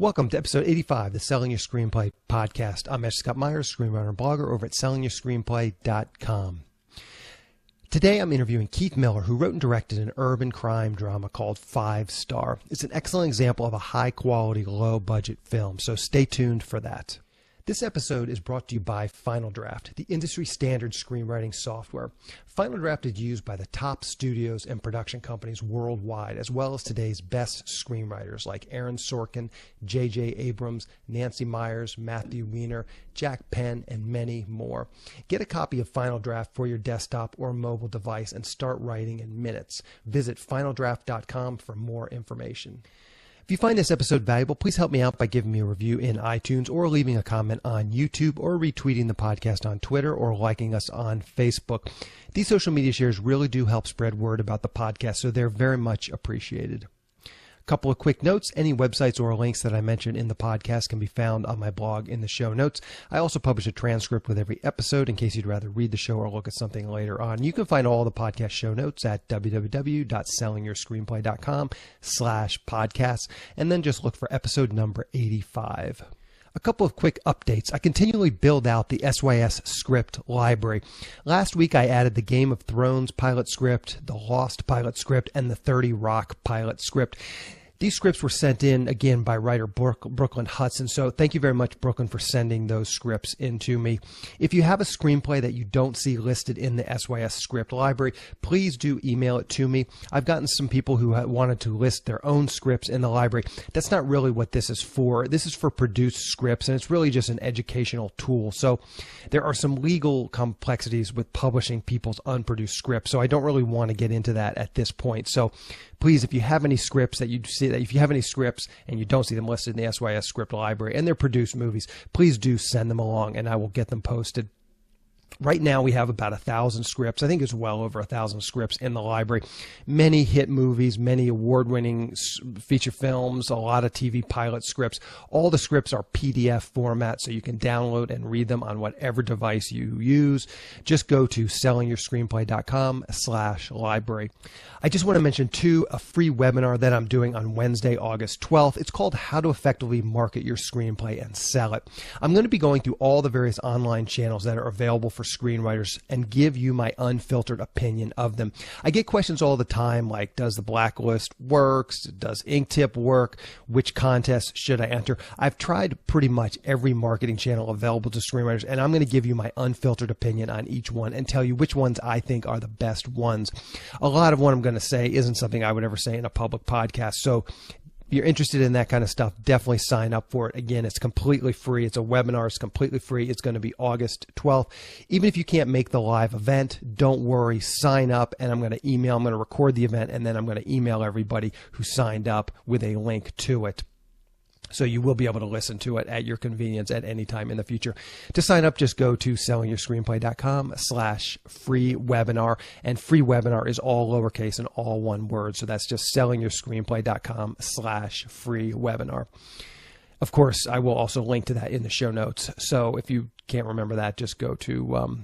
Welcome to episode 85 of the Selling Your Screenplay podcast. I'm Scott Myers, screenwriter and blogger over at sellingyourscreenplay.com. Today I'm interviewing Keith Miller, who wrote and directed an urban crime drama called 5 Star. It's an excellent example of a high-quality, low-budget film, so stay tuned for that. This episode is brought to you by Final Draft, the industry-standard screenwriting software. Final Draft is used by the top studios and production companies worldwide, as well as today's best screenwriters like Aaron Sorkin, J.J. Abrams, Nancy Myers, Matthew Weiner, Jack Penn, and many more. Get a copy of Final Draft for your desktop or mobile device and start writing in minutes. Visit finaldraft.com for more information. If you find this episode valuable, please help me out by giving me a review in iTunes or leaving a comment on YouTube or retweeting the podcast on Twitter or liking us on Facebook. These social media shares really do help spread word about the podcast, so they're very much appreciated. Couple of quick notes. Any websites or links that I mentioned in the podcast can be found on my blog in the show notes. I also publish a transcript with every episode in case you'd rather read the show or look at something later on. You can find all the podcast show notes at www.sellingyourscreenplay.com/podcasts, and then just look for episode number 85. A couple of quick updates. I continually build out the SYS script library. Last week I added the Game of Thrones pilot script, the Lost pilot script, and the 30 Rock pilot script. These scripts were sent in, again, by writer Brooklyn Hudson, so thank you very much, Brooklyn, for sending those scripts in to me. If you have a screenplay that you don't see listed in the SYS script library, please do email it to me. I've gotten some people who wanted to list their own scripts in the library. That's not really what this is for. This is for produced scripts, and it's really just an educational tool. So there are some legal complexities with publishing people's unproduced scripts, so I don't really want to get into that at this point. So please, if you have any scripts that you see, if you have any scripts and you don't see them listed in the SYS script library and they're produced movies, please do send them along and I will get them posted. Right now we have about 1,000 scripts. I think it's well over 1,000 scripts in the library. Many hit movies, many award-winning feature films, a lot of TV pilot scripts. All the scripts are PDF format, so you can download and read them on whatever device you use. Just go to sellingyourscreenplay.com/library. I just want to mention, too, a free webinar that I'm doing on Wednesday, August 12th. It's called How to Effectively Market Your Screenplay and Sell It. I'm going to be going through all the various online channels that are available for screenwriters and give you my unfiltered opinion of them. I get questions all the time like, does the blacklist work? Does Inktip work? Which contests should I enter? I've tried pretty much every marketing channel available to screenwriters, and I'm going to give you my unfiltered opinion on each one and tell you which ones I think are the best ones. A lot of what I'm going to say isn't something I would ever say in a public podcast, so if you're interested in that kind of stuff, definitely sign up for it. Again, it's completely free. It's a webinar. It's completely free. It's going to be August 12th. Even if you can't make the live event, don't worry. Sign up, and I'm going to record the event, and then I'm going to email everybody who signed up with a link to it. So you will be able to listen to it at your convenience at any time in the future. To sign up, just go to sellingyourscreenplay.com/free webinar. And free webinar is all lowercase and all one word. So that's just sellingyourscreenplay.com/free webinar. Of course, I will also link to that in the show notes. So if you can't remember that, just go to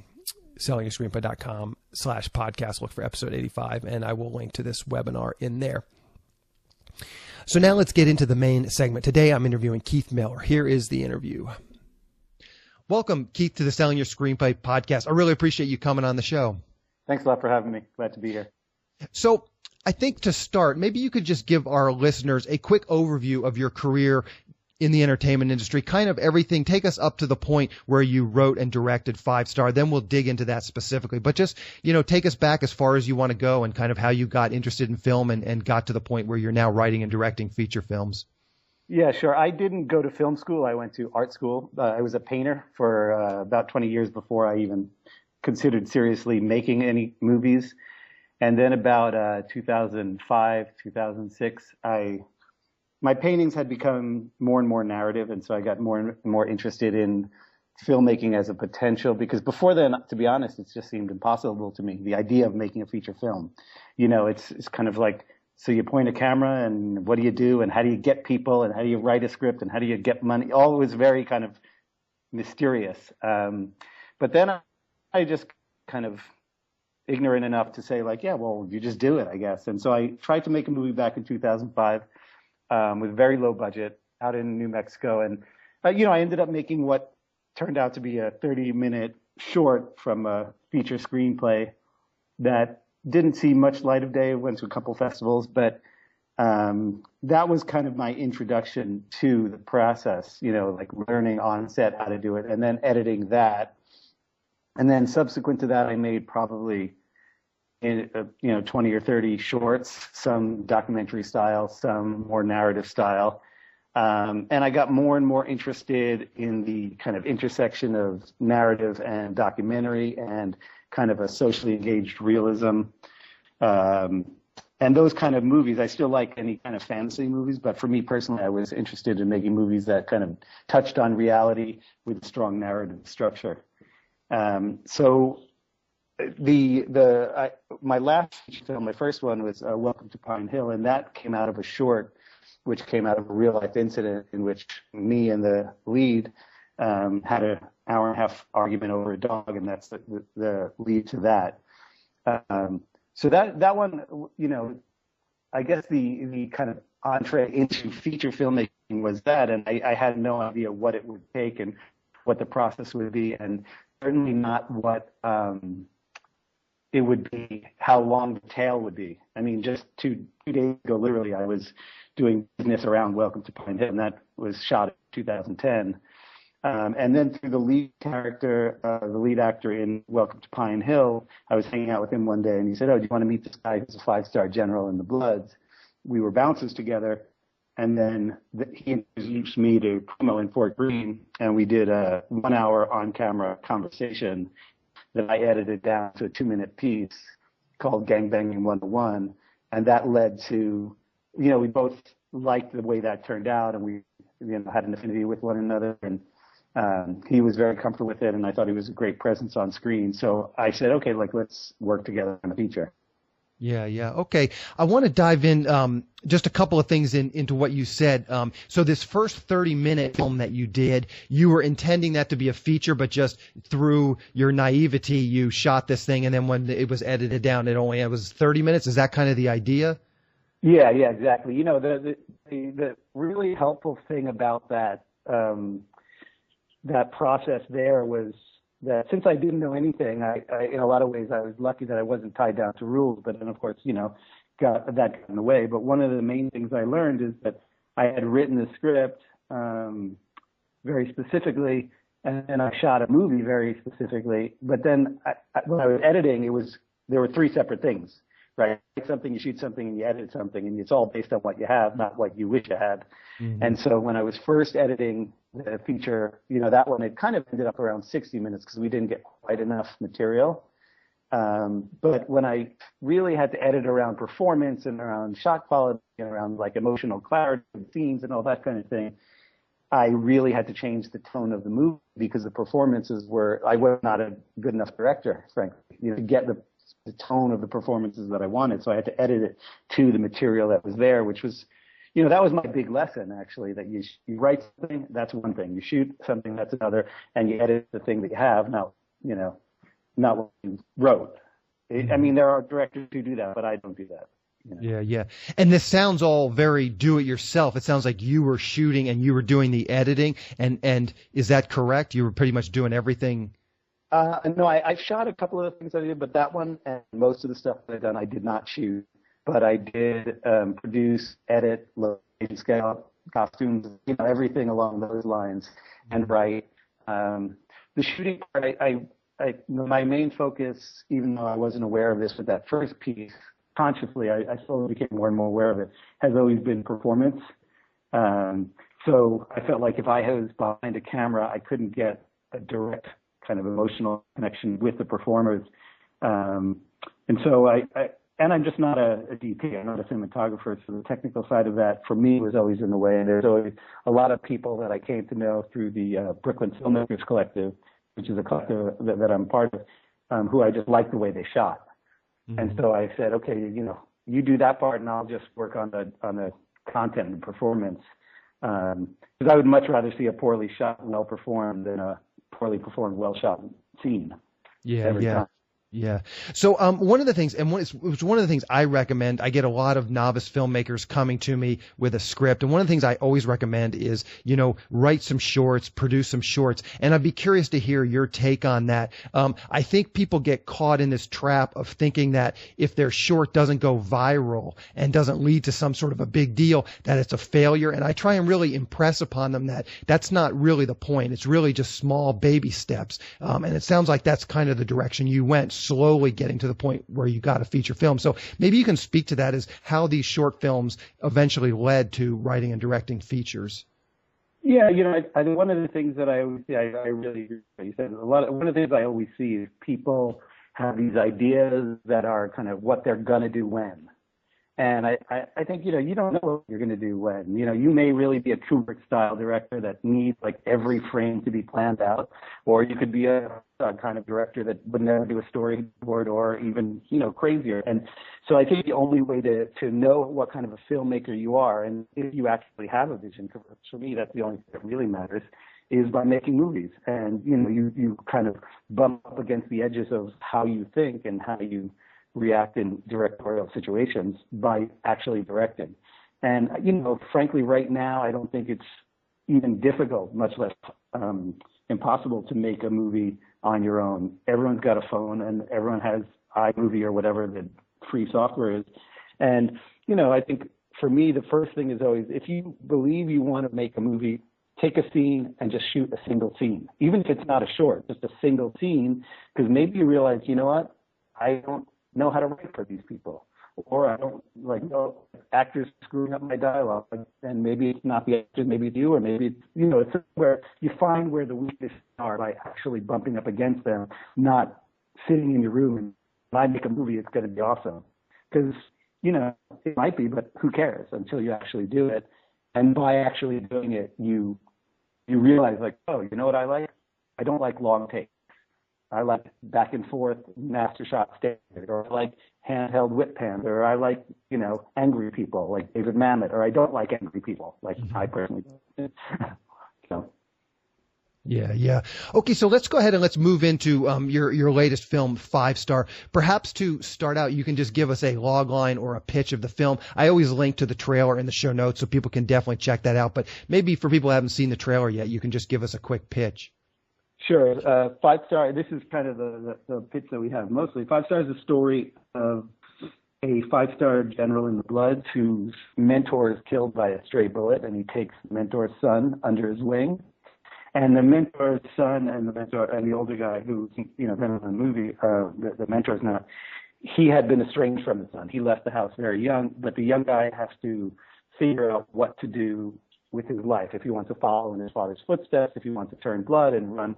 sellingyourscreenplay.com/podcast, look for episode 85, and I will link to this webinar in there. So now let's get into the main segment. Today I'm interviewing Keith Miller. Here is the interview. Welcome, Keith, to the Selling Your Screenplay podcast. I really appreciate you coming on the show. Thanks a lot for having me. Glad to be here. So I think to start, maybe you could just give our listeners a quick overview of your career in the entertainment industry, kind of everything. Take us up to the point where you wrote and directed 5 Star. Then we'll dig into that specifically. But just, take us back as far as you want to go and kind of how you got interested in film and got to the point where you're now writing and directing feature films. Yeah, sure. I didn't go to film school. I went to art school. I was a painter for about 20 years before I even considered seriously making any movies. And then about 2005, 2006, my paintings had become more and more narrative, and so I got more and more interested in filmmaking as a potential, because before then, to be honest, it just seemed impossible to me, the idea of making a feature film. It's kind of like, so you point a camera, and what do you do, and how do you get people, and how do you write a script, and how do you get money? All was very kind of mysterious. But then I just kind of ignorant enough to say, like, yeah, well, you just do it, I guess. And so I tried to make a movie back in 2005. With very low budget, out in New Mexico. And, I ended up making what turned out to be a 30-minute short from a feature screenplay that didn't see much light of day. Went to a couple festivals, but that was kind of my introduction to the process, like learning on set how to do it and then editing that. And then subsequent to that, I made probably 20 or 30 shorts, some documentary style, some more narrative style. And I got more and more interested in the kind of intersection of narrative and documentary and kind of a socially engaged realism. And those kind of movies, I still like any kind of fantasy movies, but for me personally, I was interested in making movies that kind of touched on reality with a strong narrative structure. So my last feature film, my first one was Welcome to Pine Hill, and that came out of a short, which came out of a real life incident in which me and the lead had an hour and a half argument over a dog, and that's the lead to that. So that one, I guess the kind of entree into feature filmmaking was that, and I had no idea what it would take and what the process would be, and certainly not what it would be, how long the tail would be. I mean, just two days ago, literally, I was doing business around Welcome to Pine Hill, and that was shot in 2010. And then through the lead character, the lead actor in Welcome to Pine Hill, I was hanging out with him one day, and he said, "Oh, do you want to meet this guy who's a 5-star general in the Bloods?" We were bouncers together, and then he introduced me to Primo in Fort Greene, and we did a 1-hour on-camera conversation that I edited down to a 2-minute piece called Gangbanging 101, and that led to, we both liked the way that turned out, and we had an affinity with one another, and he was very comfortable with it, and I thought he was a great presence on screen. So I said, okay, let's work together on a feature. Yeah. Okay. I want to dive in just a couple of things into what you said. So this first 30-minute film that you did, you were intending that to be a feature, but just through your naivety, you shot this thing, and then when it was edited down, it was 30 minutes. Is that kind of the idea? Yeah, exactly. The really helpful thing about that that process there was that since I didn't know anything, I in a lot of ways I was lucky that I wasn't tied down to rules, but then of course, got in the way. But one of the main things I learned is that I had written the script very specifically, and I shot a movie very specifically. But then when I was editing, there were 3 separate things, right? You make something, you shoot something, and you edit something, and it's all based on what you have, not what you wish you had. Mm-hmm. And so when I was first editing the feature, that one, it kind of ended up around 60 minutes because we didn't get quite enough material. But when I really had to edit around performance and around shot quality and around emotional clarity of scenes and all that kind of thing, I really had to change the tone of the movie because the performances I was not a good enough director, frankly, to get the tone of the performances that I wanted. So I had to edit it to the material that was there, which was, that was my big lesson, actually, that you write something, that's one thing. You shoot something, that's another, and you edit the thing that you have, not what you wrote. I mean, there are directors who do that, but I don't do that. Yeah. And this sounds all very do-it-yourself. It sounds like you were shooting and you were doing the editing, and is that correct? You were pretty much doing everything? No, I've shot a couple of things I did, but that one and most of the stuff that I've done, I did not shoot. But I did produce, edit, location scout, costumes, everything along those lines, and write. The shooting part, my main focus, even though I wasn't aware of this with that first piece, consciously, I slowly became more and more aware of it, has always been performance. So I felt like if I was behind a camera, I couldn't get a direct kind of emotional connection with the performers. And so and I'm just not a DP. I'm not a cinematographer, so the technical side of that for me was always in the way. And there's always a lot of people that I came to know through the Brooklyn Filmmakers Collective, which is a collective that I'm part of, who I just liked the way they shot. Mm-hmm. And so I said, okay, you do that part, and I'll just work on the content and performance. Because I would much rather see a poorly shot, well performed than a poorly performed, well shot scene. Yeah. Time. Yeah. So one of the things, and it's one of the things I recommend, I get a lot of novice filmmakers coming to me with a script. And one of the things I always recommend is, write some shorts, produce some shorts. And I'd be curious to hear your take on that. I think people get caught in this trap of thinking that if their short doesn't go viral and doesn't lead to some sort of a big deal, that it's a failure. And I try and really impress upon them that that's not really the point. It's really just small baby steps. And it sounds like that's kind of the direction you went, slowly getting to the point where you got a feature film. So maybe you can speak to that, as how these short films eventually led to writing and directing features. Yeah, one of the things that I always see, I really agree with what you said. One of the things I always see is people have these ideas that are kind of what they're gonna do when. And I think, you don't know what you're going to do when. You may really be a Kubrick-style director that needs, like, every frame to be planned out, or you could be a kind of director that would never do a storyboard, or even, crazier. And so I think the only way to know what kind of a filmmaker you are, and if you actually have a vision, for me, that's the only thing that really matters, is by making movies. And, you kind of bump up against the edges of how you think and how you react in directorial situations by actually directing. And, frankly, right now, I don't think it's even difficult, much less impossible, to make a movie on your own. Everyone's got a phone, and everyone has iMovie or whatever the free software is. And, I think for me, the first thing is always, if you believe you want to make a movie, take a scene and just shoot a single scene. Even if it's not a short, just a single scene, because maybe you realize, I don't know how to write for these people, or I don't know actors screwing up my dialogue, and maybe it's not the actors, maybe it's you, or maybe it's it's where you find where the weaknesses are by actually bumping up against them, not sitting in your room and when I make a movie it's going to be awesome, because it might be, but who cares until you actually do it. And by actually doing it, you realize, like, oh, you know what I like? I don't like long takes. I like back and forth master shot standard, or I like handheld whip pans, or I like, angry people like David Mamet, or I don't like angry people like I personally do. So. Yeah. Okay, so let's go ahead and let's move into your latest film, 5 Star. Perhaps to start out, you can just give us a log line or a pitch of the film. I always link to the trailer in the show notes, so people can definitely check that out. But maybe for people who haven't seen the trailer yet, you can just give us a quick pitch. Sure. 5 Star, this is kind of the pitch that we have mostly. 5 Star is a story of a 5-star general in the Bloods whose mentor is killed by a stray bullet, and he takes the mentor's son under his wing. And the mentor's son and the older guy who's, been in the movie, the mentor's not, he had been estranged from the son. He left the house very young, but the young guy has to figure out what to do with his life, if he wants to follow in his father's footsteps, if he wants to turn blood and run,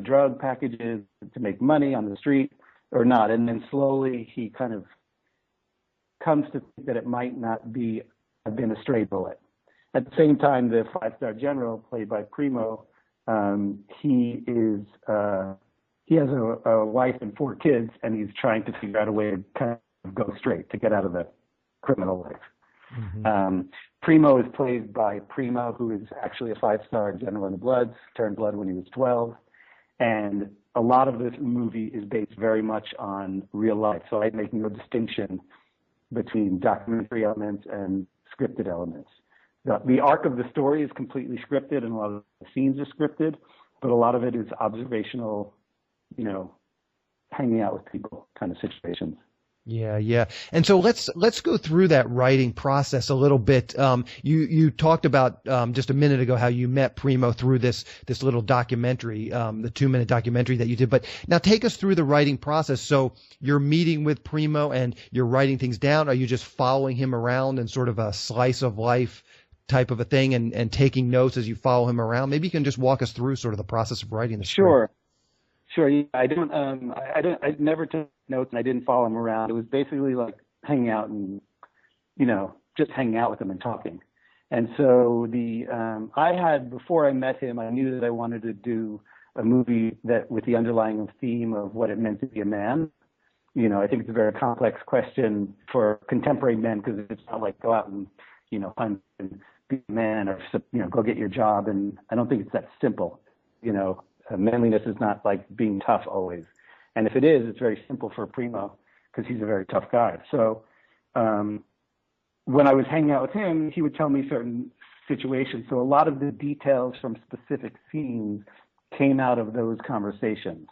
drug packages to make money on the street or not. And then slowly he kind of comes to think that it might not have been a stray bullet. At the same time, the 5-star general, played by Primo, he has a wife and 4 kids, and he's trying to figure out a way to kind of go straight, to get out of the criminal life. Mm-hmm. Primo is played by Primo, who is actually a 5-star general in the Bloods, turned blood when he was 12. And a lot of this movie is based very much on real life. So I make no distinction between documentary elements and scripted elements. The arc of the story is completely scripted, and a lot of the scenes are scripted, but a lot of it is observational, hanging out with people kind of situations. Yeah. And so let's go through that writing process a little bit. You talked about just a minute ago how you met Primo through this little documentary, the 2-minute documentary that you did. But now take us through the writing process. So you're meeting with Primo and you're writing things down. Are you just following him around in sort of a slice of life type of a thing and taking notes as you follow him around? Maybe you can just walk us through sort of the process of writing the script. Sure. Yeah, I never took notes, and I didn't follow him around. It was basically like hanging out and, just hanging out with him and talking. And so before I met him, I knew that I wanted to do a movie that with the underlying theme of what it meant to be a man. I think it's a very complex question for contemporary men, because it's not like go out and, hunt and be a man, or, go get your job. And I don't think it's that simple. Manliness is not like being tough always. And if it is, it's very simple for Primo because he's a very tough guy. So when I was hanging out with him, he would tell me certain situations. So a lot of the details from specific scenes came out of those conversations.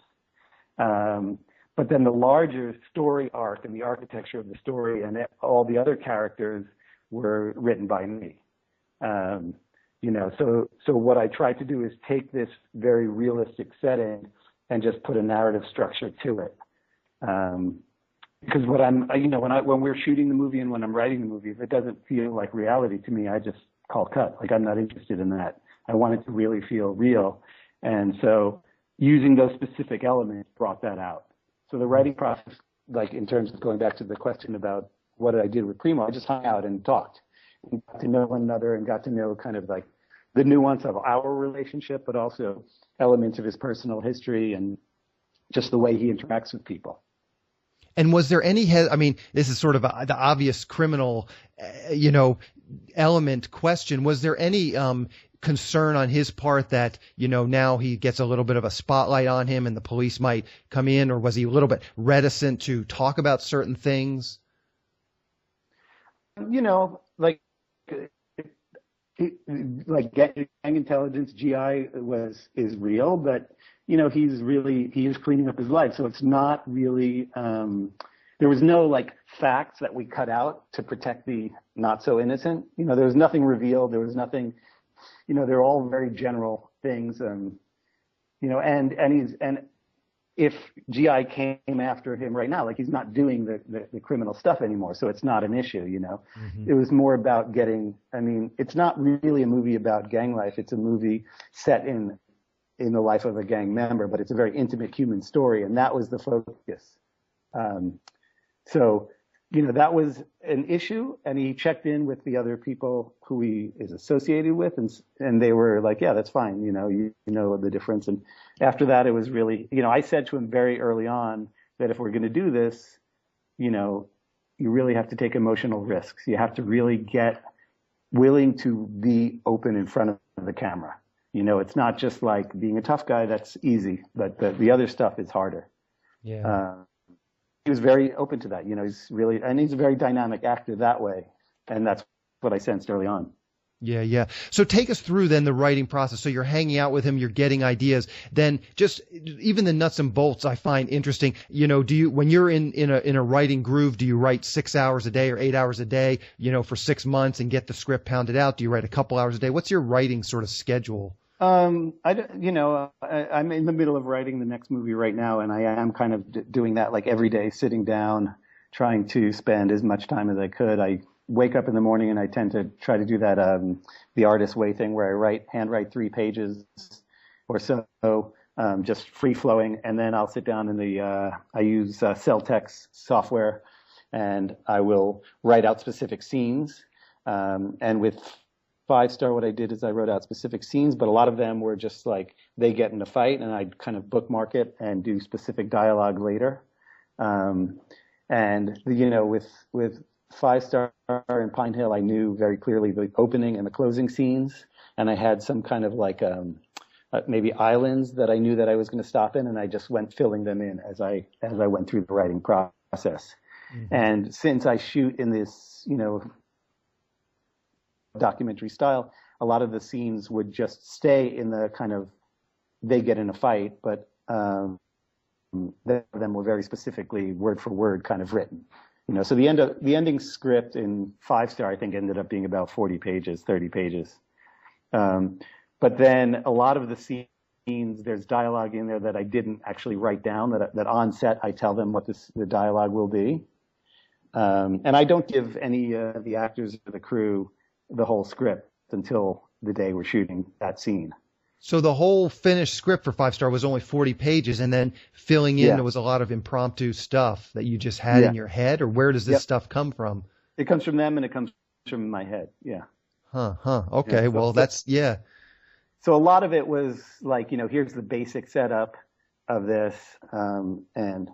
But then the larger story arc and the architecture of the story and all the other characters were written by me. So what I tried to do is take this very realistic setting and just put a narrative structure to it. Because when we're shooting the movie and when I'm writing the movie, if it doesn't feel like reality to me, I just call cut. Like, I'm not interested in that. I want it to really feel real. And so using those specific elements brought that out. So the writing process, like in terms of going back to the question about what I did with Primo, I just hung out and talked and got to know one another and got to know kind of like the nuance of our relationship, but also elements of his personal history and just the way he interacts with people. And was there any, this is sort of the obvious criminal, element question. Was there any concern on his part that, now he gets a little bit of a spotlight on him and the police might come in, or was he a little bit reticent to talk about certain things? Gang intelligence, GI is real, but he is cleaning up his life. So it's not really, there was no like facts that we cut out to protect the not so innocent. There was nothing revealed. There was nothing, they're all very general things. And if GI came after him right now, like, he's not doing the criminal stuff anymore. So it's not an issue, Mm-hmm. It was more about it's not really a movie about gang life. It's a movie set in the life of a gang member, but it's a very intimate human story. And that was the focus. That was an issue, and he checked in with the other people who he is associated with, and they were like, yeah, that's fine. You know the difference. And after that, it was really, I said to him very early on that if we're going to do this, you really have to take emotional risks. You have to really get willing to be open in front of the camera. It's not just like being a tough guy. That's easy, but the other stuff is harder. Yeah. He was very open to that. He's a very dynamic actor that way. And that's what I sensed early on. Yeah. So take us through then the writing process. So you're hanging out with him, you're getting ideas. Then just even the nuts and bolts I find interesting. When you're in a writing groove, do you write 6 hours a day or 8 hours a day, for 6 months and get the script pounded out? Do you write a couple hours a day? What's your writing sort of schedule? I'm in the middle of writing the next movie right now, and I am kind of doing that like every day, sitting down, trying to spend as much time as I could. I wake up in the morning and I tend to try to do that the artist way thing where I handwrite 3 pages or so, just free flowing, and then I'll sit down in I use Celltex software, and I will write out specific scenes, and with 5-star, what I did is I wrote out specific scenes, but a lot of them were just like they get in a fight, and I'd kind of bookmark it and do specific dialogue later. With 5-star and Pine Hill, I knew very clearly the opening and the closing scenes, and I had some kind of like maybe islands that I knew that I was going to stop in, and I just went filling them in as I went through the writing process. Mm-hmm. And since I shoot in this, documentary style, a lot of the scenes would just stay in the kind of they get in a fight, but them were very specifically word for word kind of written. So the ending script in 5-star I think ended up being about 40 pages, 30 pages. But then a lot of the scenes, there's dialogue in there that I didn't actually write down. That on set I tell them what the dialogue will be, and I don't give any of the actors or the crew the whole script until the day we're shooting that scene. So the whole finished script for 5-star was only 40 pages, and then filling in, there was a lot of impromptu stuff that you just had in your head, or where does this stuff come from? It comes from them, and it comes from my head. Yeah. Okay. Well, So a lot of it was like, here's the basic setup of this, and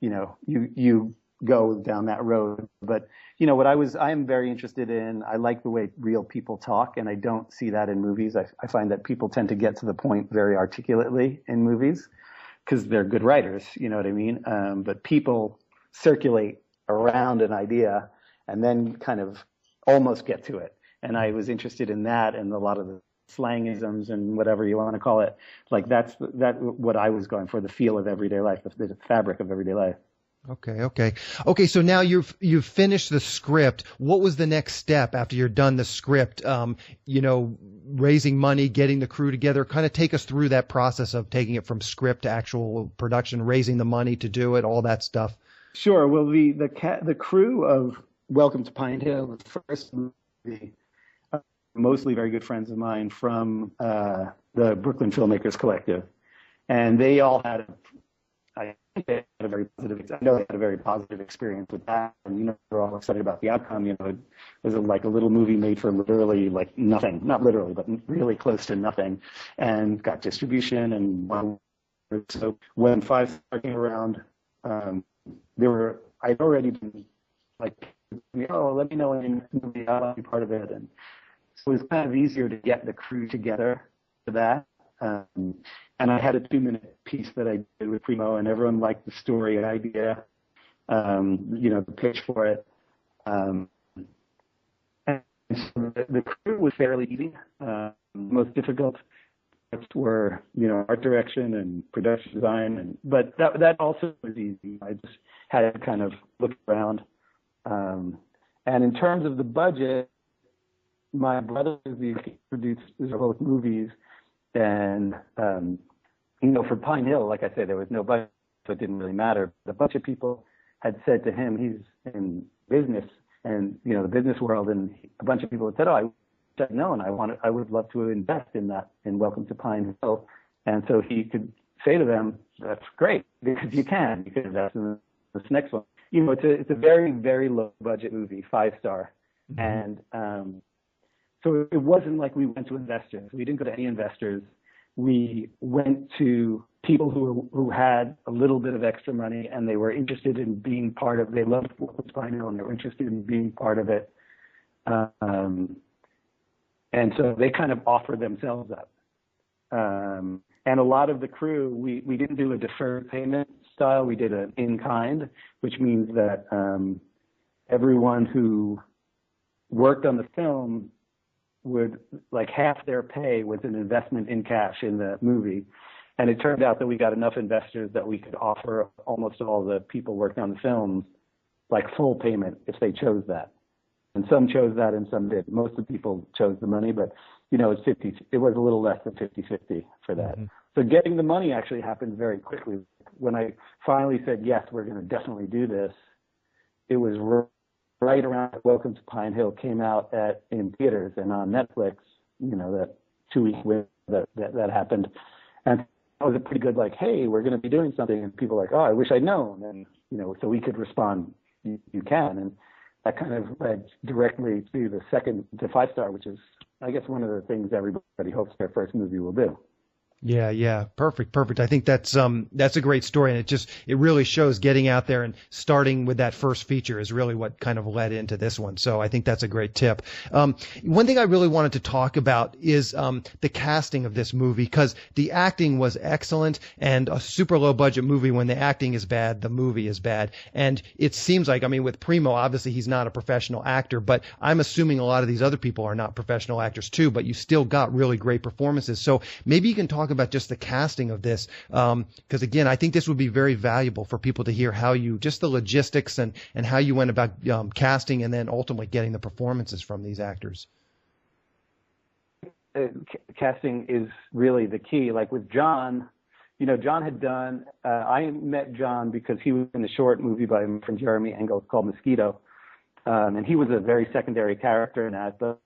you go down that road. But what I am very interested in, I like the way real people talk, and I don't see that in movies. I find that people tend to get to the point very articulately in movies. because they're good writers, you know what I mean? But people circulate around an idea and then kind of almost get to it. And I was interested in that and a lot of the slangisms and whatever you want to call it. Like that's what I was going for, the feel of everyday life, the fabric of everyday life. Okay. So now you've finished the script. What was the next step after you're done the script? Raising money, getting the crew together. Kind of take us through that process of taking it from script to actual production, raising the money to do it, all that stuff. Sure. Well, the crew of Welcome to Pine Hill, the first movie, mostly very good friends of mine from the Brooklyn Filmmakers Collective, and they all had I think they had a very positive. I know they had a very positive experience with that, and they're all excited about the outcome. It was like a little movie made for literally like nothing, not literally, but really close to nothing, and got distribution. And so when Five Star came around, I'd already been like, oh, let me know when the movie, I'll be part of it, and so it was kind of easier to get the crew together for that. And I had a 2-minute piece that I did with Primo, and everyone liked the story idea, the pitch for it. And so the crew was fairly easy. The most difficult parts were, art direction and production design, but that also was easy. I just had to kind of look around. And in terms of the budget, my brother is the producer of both movies. And, for Pine Hill, like I said, there was no budget, so it didn't really matter. A bunch of people had said to him, he's in business and, the business world, and a bunch of people had said, oh, I wish I'd known. I would love to invest in that, in Welcome to Pine Hill. And so he could say to them, that's great, because you can invest in this next one. It's a very, very low budget movie, 5-star. Mm-hmm. And, so it wasn't like we went to investors. We didn't go to any investors. We went to people who had a little bit of extra money, and they were interested in being part of. They loved Pine Hill, and they were interested in being part of it. And so they kind of offered themselves up. And a lot of the crew, we didn't do a deferred payment style. We did an in kind, which means that everyone who worked on the film would, like, half their pay was an investment in cash in the movie. And it turned out that we got enough investors that we could offer almost all the people working on the films like full payment if they chose that. And some chose that and some did. Most of the people chose the money, but it's 50. It was a little less than 50-50 for that. Mm-hmm. So getting the money actually happened very quickly. When I finally said, yes, we're going to definitely do this, it was right around Welcome to Pine Hill came out in theaters and on Netflix, that 2-week window that happened. And that was a pretty good, like, hey, we're going to be doing something. And people were like, oh, I wish I'd known. And, so we could respond, you can. And that kind of led directly to the 5-star, which is, I guess, one of the things everybody hopes their first movie will do. Yeah. Perfect. I think that's a great story, and it really shows getting out there and starting with that first feature is really what kind of led into this one. So I think that's a great tip. One thing I really wanted to talk about is the casting of this movie, because the acting was excellent, and a super low budget movie, when the acting is bad, the movie is bad. And it seems like, with Primo, obviously he's not a professional actor, but I'm assuming a lot of these other people are not professional actors too, but you still got really great performances. So maybe you can talk about just the casting of this, because again, I think this would be very valuable for people to hear how just the logistics and how you went about casting and then ultimately getting the performances from these actors. Casting is really the key. Like with John, John had done, I met John because he was in a short movie by him from Jeremy Engels called Mosquito. And he was a very secondary character in that, but,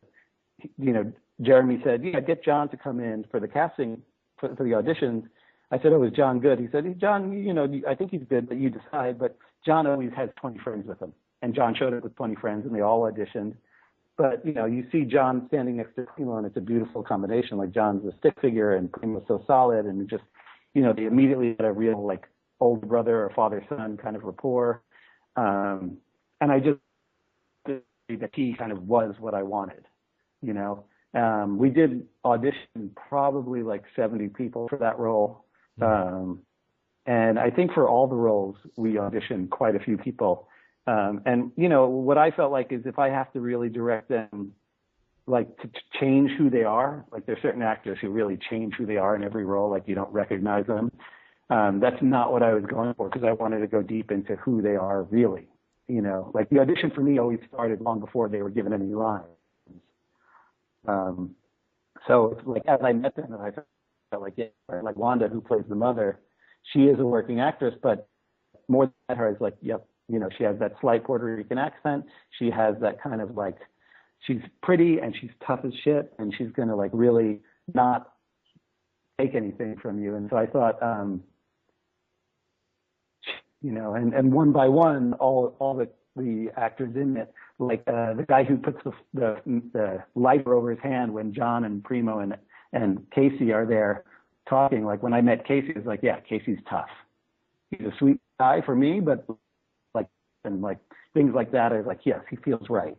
Jeremy said, yeah, get John to come in for the casting, for the auditions. I said, oh, is John good? He said, John, I think he's good, but you decide. But John always has 20 friends with him. And John showed up with 20 friends, and they all auditioned. But, you see John standing next to Primo, and it's a beautiful combination. Like, John's a stick figure, and Primo's so solid, and just, they immediately had a real, like, older brother or father-son kind of rapport. And I just, that he kind of was what I wanted, We did audition probably like 70 people for that role. And I think for all the roles, we auditioned quite a few people. And, you know, what I felt like is if I have to really direct them, like to change who they are, like there's certain actors who really change who they are in every role, like you don't recognize them. That's not what I was going for, because I wanted to go deep into who they are really. You know, like the audition for me always started long before they were given any lines. So like as I met them, and I felt like, yeah, like Wanda, who plays the mother, she is a working actress, but more than her is like, yep, you know, she has that slight Puerto Rican accent. She has that kind of like, she's pretty and she's tough as shit, and she's going to like really not take anything from you. And so I thought, you know, and one by one, all the actors in it, like the guy who puts the lighter over his hand when John and Primo and Casey are there talking. Like when I met Casey, it was like, yeah, Casey's tough. He's a sweet guy for me, but like, and like things like that, I was like, yes, he feels right.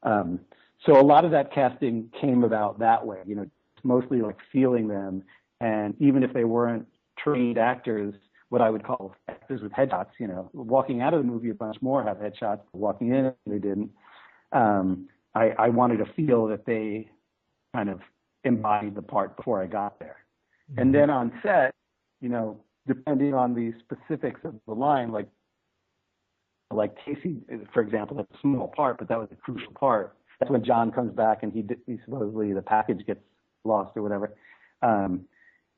So a lot of that casting came about that way, you know, mostly like feeling them. And even if they weren't trained actors, what I would call actors with headshots, you know, walking out of the movie, a bunch more have headshots, but walking in, they didn't. I wanted to feel that they kind of embodied the part before I got there. Mm-hmm. And then on set, you know, depending on the specifics of the line, like Casey, for example, that's a small part, but that was a crucial part. That's when John comes back and he supposedly the package gets lost or whatever.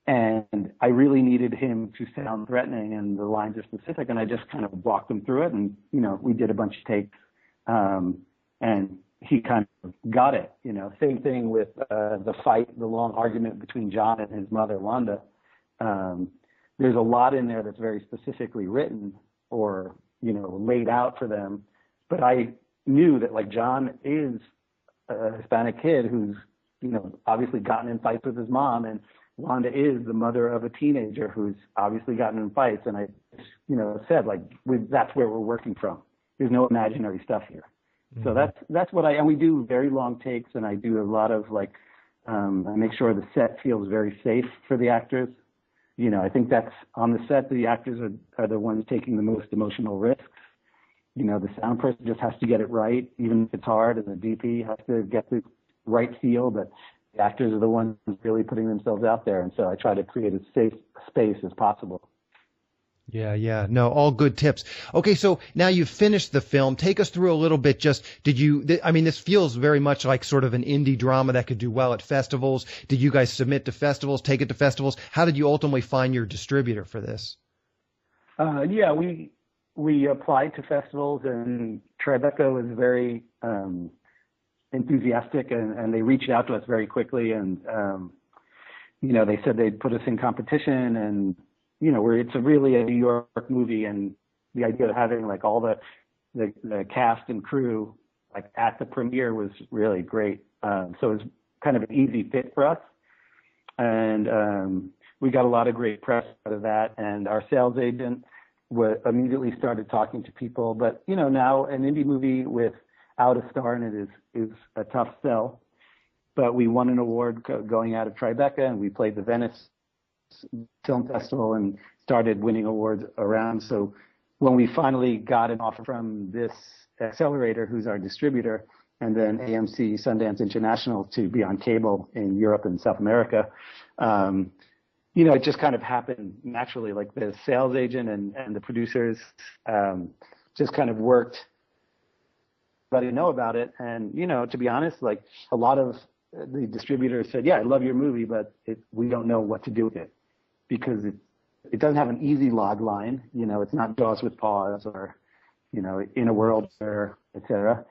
And I really needed him to sound threatening, and the lines are specific, and I just kind of walked him through it, and, you know, we did a bunch of takes, and he kind of got it, you know. Same thing with the fight, the long argument between John and his mother, Wanda. There's a lot in there that's very specifically written or, you know, laid out for them, but I knew that, like, John is a Hispanic kid who's, you know, obviously gotten in fights with his mom, and Wanda is the mother of a teenager who's obviously gotten in fights. And I, you know, said, like, that's where we're working from. There's no imaginary stuff here. Mm-hmm. So that's what and we do very long takes, and I do a lot of like, I make sure the set feels very safe for the actors. You know, I think that's on the set, the actors are the ones taking the most emotional risks. You know, the sound person just has to get it right, even if it's hard, and the DP has to get the right feel, but the actors are the ones really putting themselves out there. And so I try to create as safe space as possible. Yeah. No, all good tips. Okay, so now you've finished the film. Take us through a little bit. Just, this feels very much like sort of an indie drama that could do well at festivals. Did you guys submit to festivals, take it to festivals? How did you ultimately find your distributor for this? We applied to festivals, and Tribeca was very enthusiastic, and they reached out to us very quickly, and you know, they said they'd put us in competition, and you know, it's really a New York movie, and the idea of having like all the cast and crew like at the premiere was really great. So it was kind of an easy fit for us, and we got a lot of great press out of that, and our sales agent immediately started talking to people. But you know, now an indie movie without a star in it is a tough sell. But we won an award going out of Tribeca, and we played the Venice Film Festival and started winning awards around. So when we finally got an offer from this accelerator, who's our distributor, and then AMC Sundance International to be on cable in Europe and South America, you know, it just kind of happened naturally. Like the sales agent and the producers just kind of worked, let it know about it. And, you know, to be honest, like a lot of the distributors said, yeah, I love your movie, but we don't know what to do with it, because it doesn't have an easy log line. You know, it's not Jaws with Paws or, you know, In a World Where, et cetera.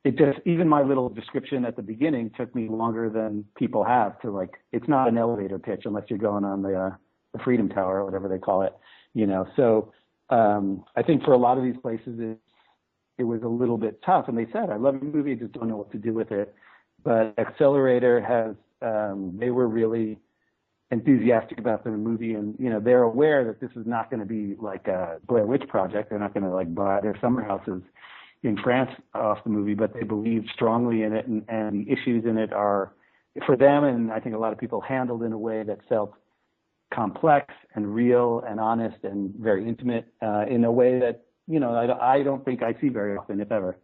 It just, even my little description at the beginning took me longer than people have to, like, it's not an elevator pitch unless you're going on the Freedom Tower or whatever they call it, you know. So I think for a lot of these places, it was a little bit tough. And they said, I love your movie, I just don't know what to do with it. But Accelerator has, they were really enthusiastic about the movie, and, you know, they're aware that this is not going to be like a Blair Witch Project. They're not going to like buy their summer houses in France off the movie, but they believe strongly in it, and the issues in it are, for them, and I think a lot of people, handled in a way that felt complex and real and honest and very intimate in a way that, I don't think I see very often, if ever.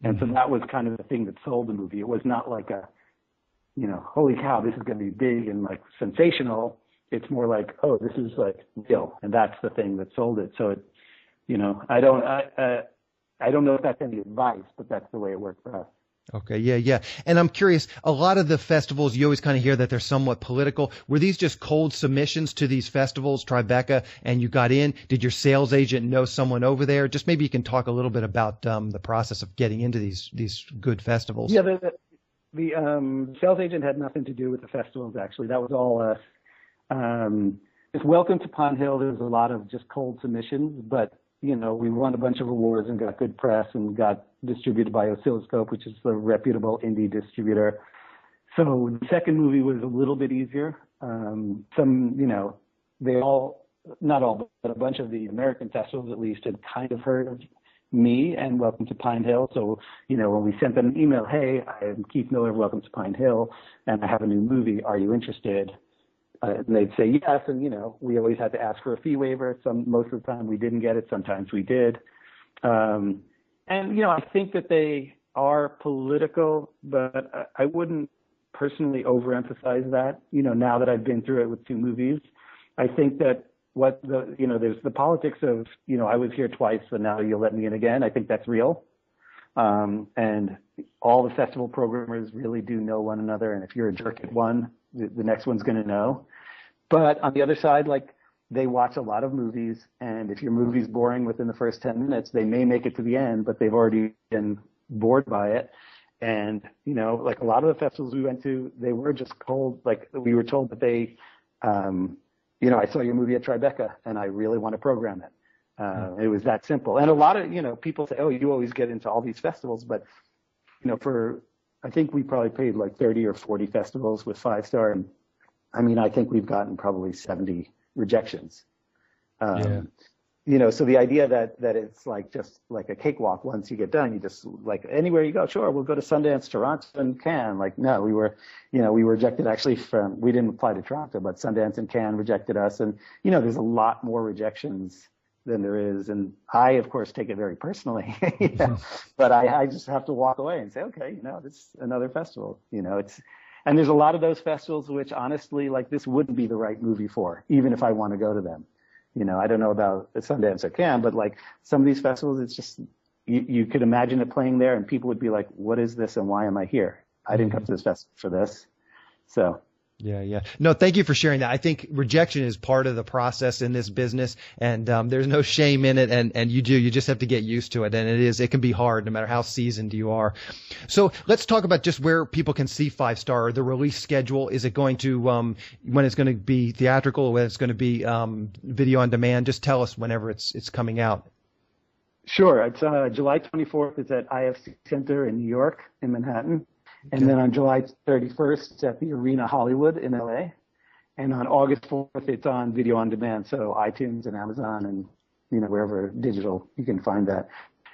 And so that was kind of the thing that sold the movie. It was not like holy cow, this is going to be big and like sensational. It's more like, oh, this is like real. And that's the thing that sold it. So I don't know if that's any advice, but that's the way it worked for us. Okay, yeah. And I'm curious, a lot of the festivals, you always kind of hear that they're somewhat political. Were these just cold submissions to these festivals, Tribeca, and you got in? Did your sales agent know someone over there? Just maybe you can talk a little bit about the process of getting into these good festivals. Yeah, the sales agent had nothing to do with the festivals, actually. That was all us. It's Welcome to Pine Hill. There was a lot of just cold submissions, but we won a bunch of awards and got good press and got distributed by Oscilloscope, which is a reputable indie distributor. So the second movie was a little bit easier. Not all, but a bunch of the American festivals at least had kind of heard of me and Welcome to Pine Hill. So, when we sent them an email, hey, I'm Keith Miller of Welcome to Pine Hill, and I have a new movie. Are you interested? And they'd say yes, and we always had to ask for a fee waiver. Most of the time we didn't get it. Sometimes we did. I think that they are political, but I wouldn't personally overemphasize that. Now that I've been through it with two movies, I think that there's the politics of I was here twice, and now you'll let me in again. I think that's real. And all the festival programmers really do know one another, and if you're a jerk at one, the next one's going to know. But on the other side, like, they watch a lot of movies, and if your movie's boring within the first 10 minutes, they may make it to the end, but they've already been bored by it. And, like a lot of the festivals we went to, they were just cold. Like, we were told that I saw your movie at Tribeca, and I really want to program it. It was that simple. And a lot of, people say, oh, you always get into all these festivals, but, I think we probably paid like 30 or 40 festivals with 5-star. And I think we've gotten probably 70 rejections. So the idea that it's like just like a cakewalk once you get done, you just like anywhere you go, sure, we'll go to Sundance, Toronto, and Cannes. Like, no, we were rejected actually we didn't apply to Toronto, but Sundance and Cannes rejected us. And, there's a lot more rejections than there is. And I, of course, take it very personally, but I just have to walk away and say, okay, this is another festival, and there's a lot of those festivals, which honestly, like, this wouldn't be the right movie for, even if I want to go to them. I don't know about Sundance or Cannes, but like some of these festivals, it's just, you could imagine it playing there and people would be like, what is this? And why am I here? I didn't come to this festival for this. So. Yeah. No, thank you for sharing that. I think rejection is part of the process in this business, and there's no shame in it. And you just have to get used to it. And it can be hard no matter how seasoned you are. So let's talk about just where people can see 5-star, the release schedule. Is it going to, when it's going to be theatrical, or when it's going to be video on demand? Just tell us whenever it's coming out. Sure. It's July 24th. It's at IFC Center in New York, in Manhattan. And then on July 31st, it's at the Arena Hollywood in LA. And on August 4th, it's on video on demand. So iTunes and Amazon and, wherever digital, you can find that.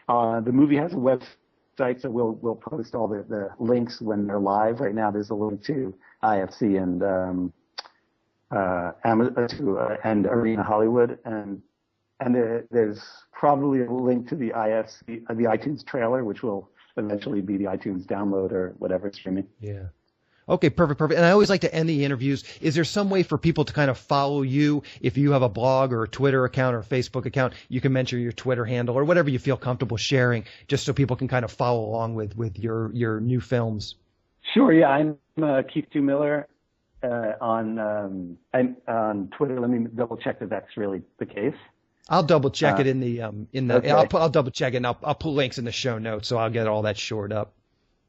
The movie has a website, so we'll post all the links when they're live. Right now, there's a link to IFC and Amazon and Arena Hollywood. And there's probably a link to the IFC, the iTunes trailer, which will eventually be the iTunes download or whatever streaming. Yeah. Okay, perfect. And I always like to end the interviews. Is there some way for people to kind of follow you? If you have a blog or a Twitter account or a Facebook account, you can mention your Twitter handle or whatever you feel comfortable sharing, just so people can kind of follow along with your new films. Sure. Yeah, I'm Keith Q. Miller on Twitter. Let me double check that that's really the case. I'll double check it okay. I'll double check it and I'll put links in the show notes, so I'll get all that shored up.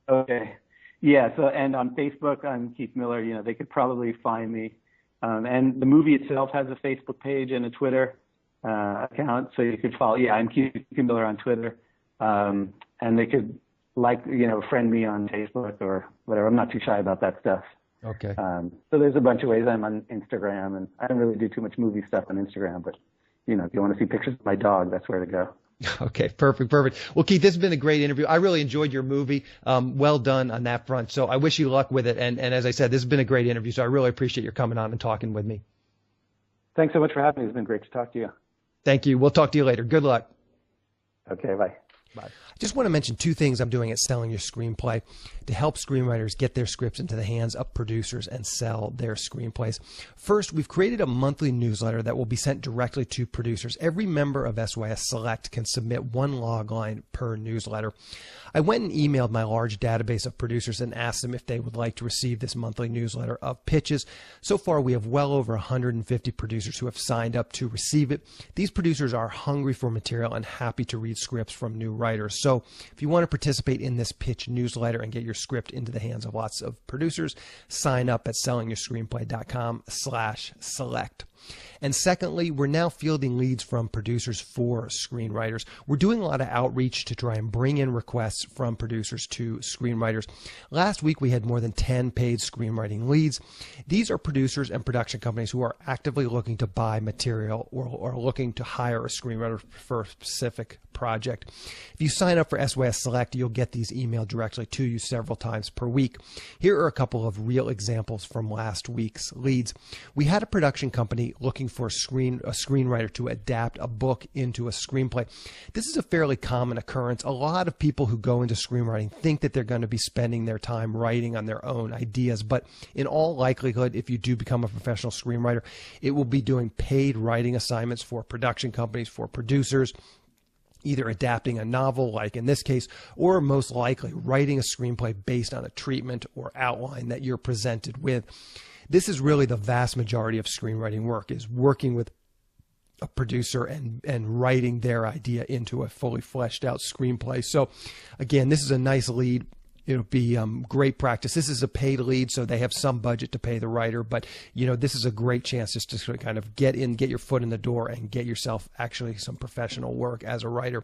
Okay. Yeah. So, and on Facebook, I'm Keith Miller. They could probably find me. And the movie itself has a Facebook page and a Twitter account, so you could follow. Yeah, I'm Keith Miller on Twitter. And they could friend me on Facebook or whatever. I'm not too shy about that stuff. Okay. So there's a bunch of ways. I'm on Instagram, and I don't really do too much movie stuff on Instagram, but if you want to see pictures of my dog, that's where to go. Okay, perfect. Well, Keith, this has been a great interview. I really enjoyed your movie. Well done on that front. So I wish you luck with it. And as I said, this has been a great interview. So I really appreciate your coming on and talking with me. Thanks so much for having me. It's been great to talk to you. Thank you. We'll talk to you later. Good luck. Okay, bye. Bye. I just want to mention two things I'm doing at Selling Your Screenplay to help screenwriters get their scripts into the hands of producers and sell their screenplays. First, we've created a monthly newsletter that will be sent directly to producers. Every member of SYS Select can submit one log line per newsletter. I went and emailed my large database of producers and asked them if they would like to receive this monthly newsletter of pitches. So far, we have well over 150 producers who have signed up to receive it. These producers are hungry for material and happy to read scripts from new writers. So if you want to participate in this pitch newsletter and get your script into the hands of lots of producers, sign up at sellingyourscreenplay.com/select. And secondly, we're now fielding leads from producers for screenwriters. We're doing a lot of outreach to try and bring in requests from producers to screenwriters. Last week, we had more than 10 paid screenwriting leads. These are producers and production companies who are actively looking to buy material or looking to hire a screenwriter for a specific project. If you sign up for SYS Select, you'll get these emailed directly to you several times per week. Here are a couple of real examples from last week's leads. We had a production company looking for a screenwriter to adapt a book into a screenplay. This is a fairly common occurrence. A lot of people who go into screenwriting think that they're going to be spending their time writing on their own ideas, but in all likelihood, if you do become a professional screenwriter, it will be doing paid writing assignments for production companies, for producers, either adapting a novel, like in this case, or most likely writing a screenplay based on a treatment or outline that you're presented with. This is really the vast majority of screenwriting work, is working with a producer and writing their idea into a fully fleshed out screenplay. So again, this is a nice lead. It'll be great practice. This is a paid lead, so they have some budget to pay the writer, but this is a great chance just to sort of kind of get your foot in the door and get yourself actually some professional work as a writer.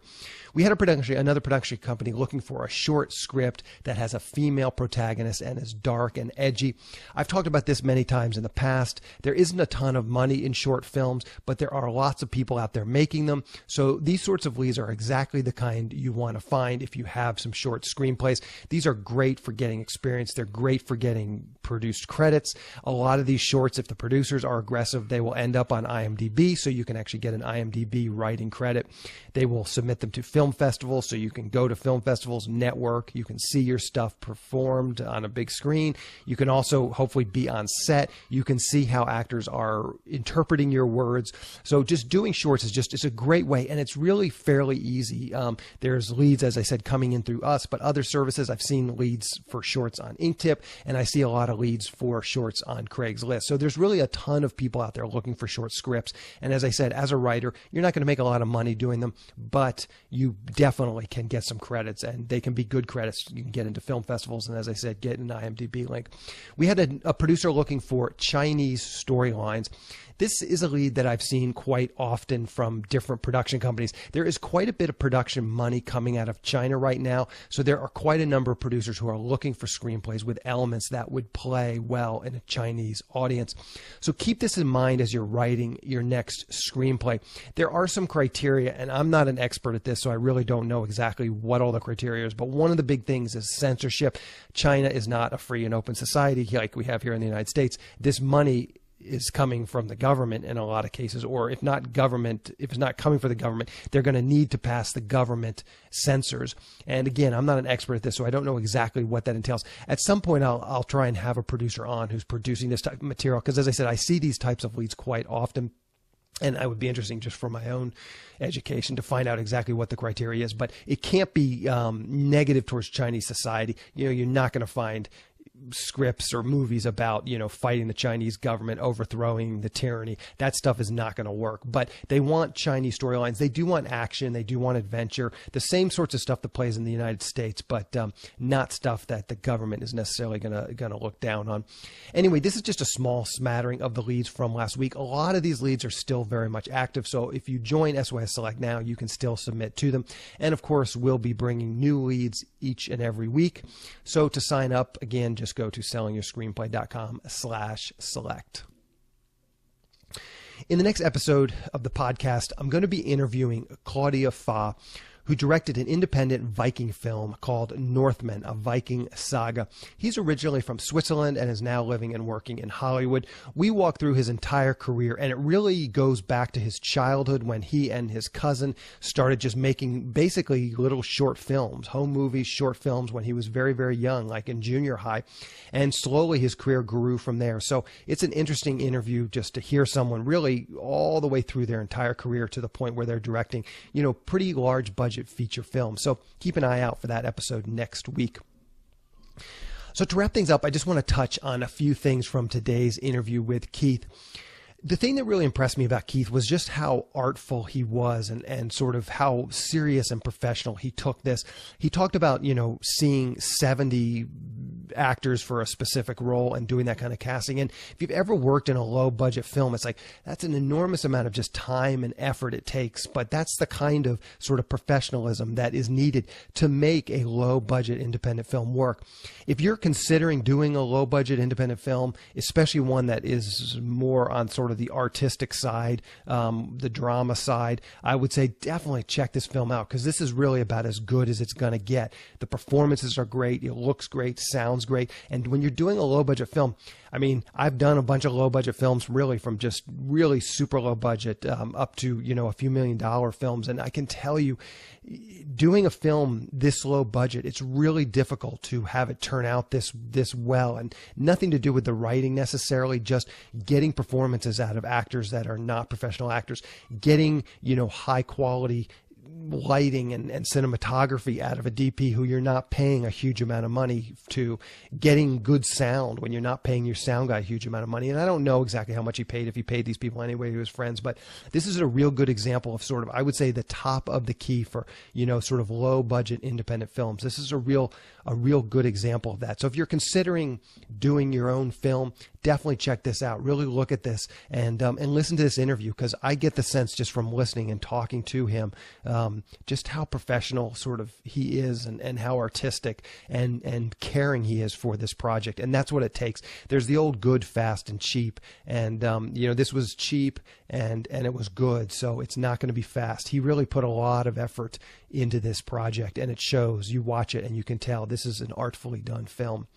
We had another production company looking for a short script that has a female protagonist and is dark and edgy. I've talked about this many times in the past. There isn't a ton of money in short films, but there are lots of people out there making them. So these sorts of leads are exactly the kind you want to find if you have some short screenplays. These are great for getting experience. They're great for getting produced credits. A lot of these shorts, if the producers are aggressive, they will end up on IMDb, so you can actually get an IMDb writing credit. They will submit them to film festivals, so you can go to film festivals, network. You can see your stuff performed on a big screen. You can also hopefully be on set. You can see how actors are interpreting your words. So just doing shorts it's a great way, and it's really fairly easy. There's leads, as I said, coming in through us, but other services, I've seen leads for shorts on Inktip, and I see a lot of leads for shorts on Craigslist. So there's really a ton of people out there looking for short scripts. And as I said, as a writer, you're not going to make a lot of money doing them, but you definitely can get some credits, and they can be good credits. You can get into film festivals, and as I said, get an IMDb link. We had a producer looking for Chinese storylines. This is a lead that I've seen quite often from different production companies. There is quite a bit of production money coming out of China right now, so there are quite a number of producers who are looking for screenplays with elements that would play well in a Chinese audience. So keep this in mind as you're writing your next screenplay. There are some criteria, and I'm not an expert at this, so I really don't know exactly what all the criteria is, but one of the big things is censorship. China is not a free and open society like we have here in the United States. This money is coming from the government in a lot of cases, or if not government, if it's not coming from the government, they're going to need to pass the government censors. And again, I'm not an expert at this, so I don't know exactly what that entails. At some point, I'll try and have a producer on who's producing this type of material, because as I said, I see these types of leads quite often. And it would be interesting just for my own education to find out exactly what the criteria is. But it can't be negative towards Chinese society. You're not going to find scripts or movies about, fighting the Chinese government, overthrowing the tyranny. That stuff is not going to work. But they want Chinese storylines. They do want action. They do want adventure. The same sorts of stuff that plays in the United States, but not stuff that the government is necessarily going to look down on. Anyway, this is just a small smattering of the leads from last week. A lot of these leads are still very much active. So if you join SYS Select now, you can still submit to them. And of course, we'll be bringing new leads each and every week. So to sign up, again, just go to sellingyourscreenplay.com/select. In the next episode of the podcast, I'm going to be interviewing Claudia Fa, who directed an independent Viking film called Northmen, a Viking saga. He's originally from Switzerland and is now living and working in Hollywood. We walk through his entire career, and it really goes back to his childhood when he and his cousin started just making basically little short films, home movies, short films when he was very, very young, like in junior high. And slowly his career grew from there. So it's an interesting interview just to hear someone really all the way through their entire career to the point where they're directing, pretty large budget feature films. So keep an eye out for that episode next week. So to wrap things up, I just want to touch on a few things from today's interview with Keith. The thing that really impressed me about Keith was just how artful he was and sort of how serious and professional he took this. He talked about, seeing 70 actors for a specific role and doing that kind of casting. And if you've ever worked in a low budget film, it's like that's an enormous amount of just time and effort it takes. But that's the kind of sort of professionalism that is needed to make a low budget independent film work. If you're considering doing a low budget independent film, especially one that is more on sort of the artistic side, the drama side, I would say definitely check this film out, because this is really about as good as it's going to get. The performances are great. It looks great, sounds great. And when you're doing a low budget film, I mean, I've done a bunch of low budget films, really from just really super low budget up to, a few $1 million films. And I can tell you, doing a film this low budget, it's really difficult to have it turn out this well, and nothing to do with the writing necessarily, just getting performances out of actors that are not professional actors, getting, high quality lighting and cinematography out of a DP who you're not paying a huge amount of money to, getting good sound when you're not paying your sound guy a huge amount of money. And I don't know exactly how much he paid, if he paid these people anyway to his friends, but this is a real good example of sort of, I would say, the top of the key for, sort of low budget independent films. This is a real good example of that. So if you're considering doing your own film, definitely check this out. Really look at this and listen to this interview, because I get the sense just from listening and talking to him, just how professional sort of he is and how artistic and caring he is for this project. And that's what it takes. There's the old good, fast, and cheap. And, this was cheap and it was good. So it's not going to be fast. He really put a lot of effort into this project, and it shows. You watch it and you can tell this is an artfully done film.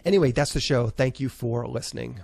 Anyway, that's the show. Thank you for listening.